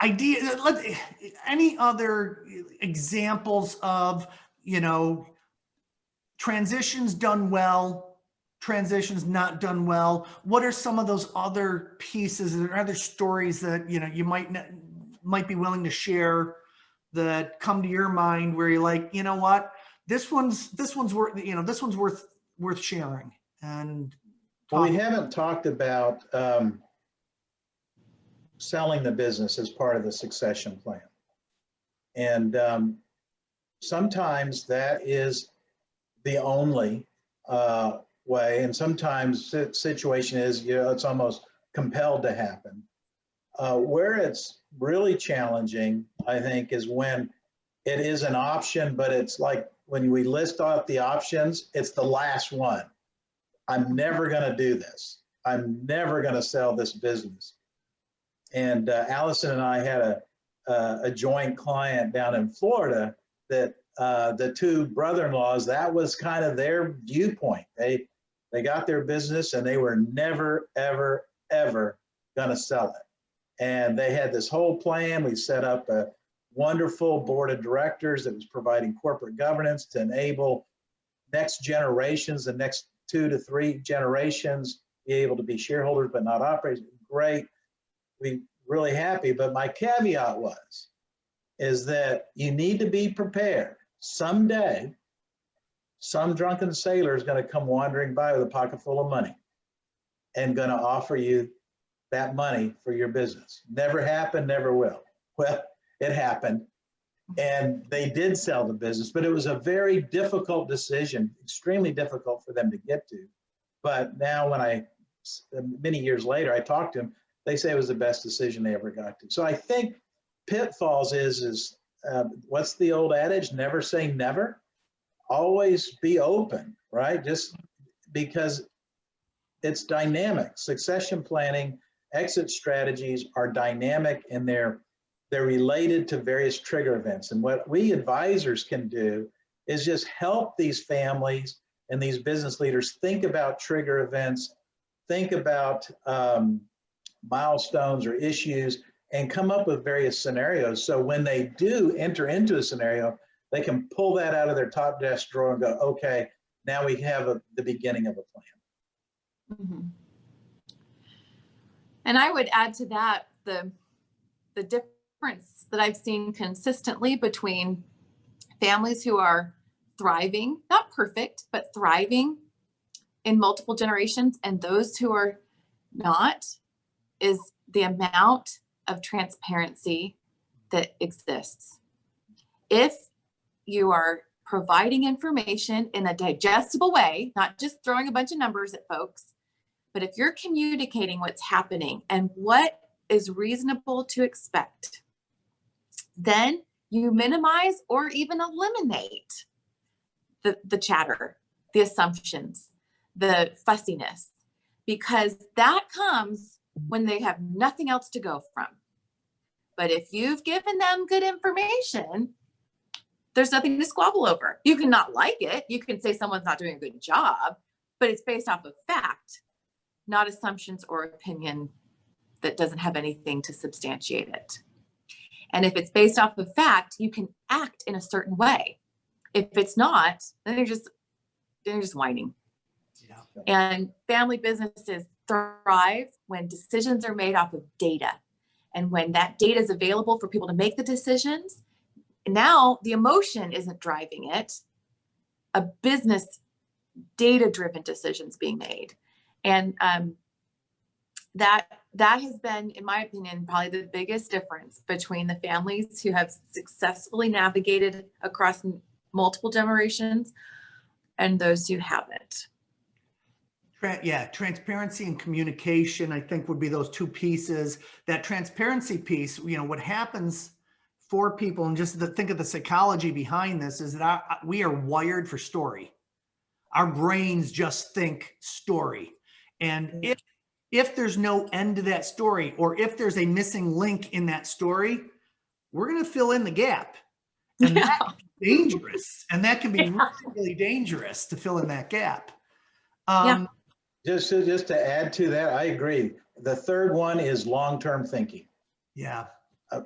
Any other examples of, transitions done well, transitions not done well? What are some of those other pieces or other stories that, you might be willing to share that come to your mind where you're like, you know what, this one's worth, this one's worth sharing? And well, we haven't talked about selling the business as part of the succession plan. And sometimes that is the only way. And sometimes the situation is, it's almost compelled to happen. Where it's really challenging, I think, is when it is an option, but it's like when we list off the options, it's the last one. I'm never going to do this. I'm never going to sell this business. And Allison and I had a joint client down in Florida that the two brother-in-laws, that was kind of their viewpoint. They got their business and they were never, ever, ever going to sell it. And they had this whole plan. We set up a wonderful board of directors that was providing corporate governance to enable next generations, the next 2 to 3 generations, be able to be shareholders but not operators. Great. We really happy. But my caveat is that you need to be prepared. Someday, some drunken sailor is going to come wandering by with a pocket full of money and going to offer you that money for your business. Never happened, never will. Well, it happened. And they did sell the business, but it was a very difficult decision, extremely difficult for them to get to. But now many years later, I talked to them, they say it was the best decision they ever got to. So I think pitfalls is what's the old adage? Never say never. Always be open, right? Just because it's dynamic. Succession planning, exit strategies are dynamic, and they're related to various trigger events. And what we advisors can do is just help these families and these business leaders think about trigger events, think about milestones or issues, and come up with various scenarios. So when they do enter into a scenario, they can pull that out of their top desk drawer and go, okay, now we have the beginning of a plan. Mm-hmm. And I would add to that the difference that I've seen consistently between families who are thriving, not perfect, but thriving in multiple generations, and those who are not, is the amount of transparency that exists. If you are providing information in a digestible way, not just throwing a bunch of numbers at folks, but if you're communicating what's happening and what is reasonable to expect, then you minimize or even eliminate the chatter, the assumptions, the fussiness, because that comes when they have nothing else to go from. But if you've given them good information, there's nothing to squabble over. You can not like it. You can say someone's not doing a good job, but it's based off of fact, not assumptions or opinion that doesn't have anything to substantiate it. And if it's based off of fact, you can act in a certain way. If it's not, then you're just whining. Yeah. And family businesses thrive when decisions are made off of data. And when that data is available for people to make the decisions, now the emotion isn't driving it. A business data-driven decisions being made. And that has been, in my opinion, probably the biggest difference between the families who have successfully navigated across multiple generations and those who haven't. Yeah, transparency and communication, I think, would be those two pieces. That transparency piece, what happens for people, and just think of the psychology behind this, is that we are wired for story. Our brains just think story. And if there's no end to that story, or if there's a missing link in that story, we're going to fill in the gap. And that's dangerous. And that can be really, really dangerous to fill in that gap. Just to add to that, I agree. The third one is long-term thinking. Yeah.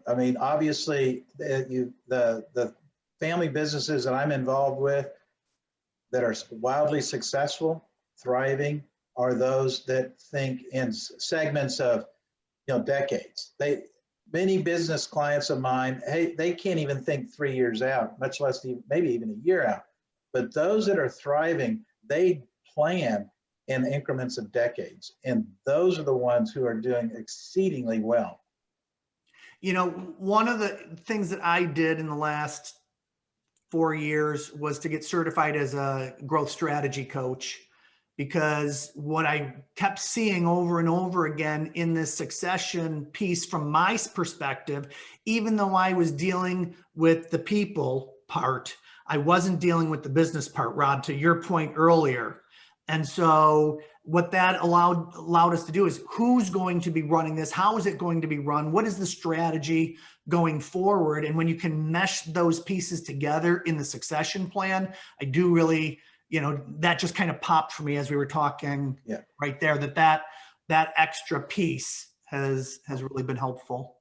I mean, obviously, the family businesses that I'm involved with that are wildly successful, thriving, are those that think in segments of, decades. Many business clients of mine, hey, they can't even think 3 years out, much less maybe even a year out. But those that are thriving, they plan in increments of decades, and those are the ones who are doing exceedingly well. One of the things that I did in the last 4 years was to get certified as a growth strategy coach, because what I kept seeing over and over again in this succession piece from my perspective, even though I was dealing with the people part, I wasn't dealing with the business part, Rob, to your point earlier. And so what that allowed us to do is, who's going to be running this? How is it going to be run? What is the strategy going forward? And when you can mesh those pieces together in the succession plan, I do really, that just kind of popped for me as we were talking right there, that extra piece has really been helpful.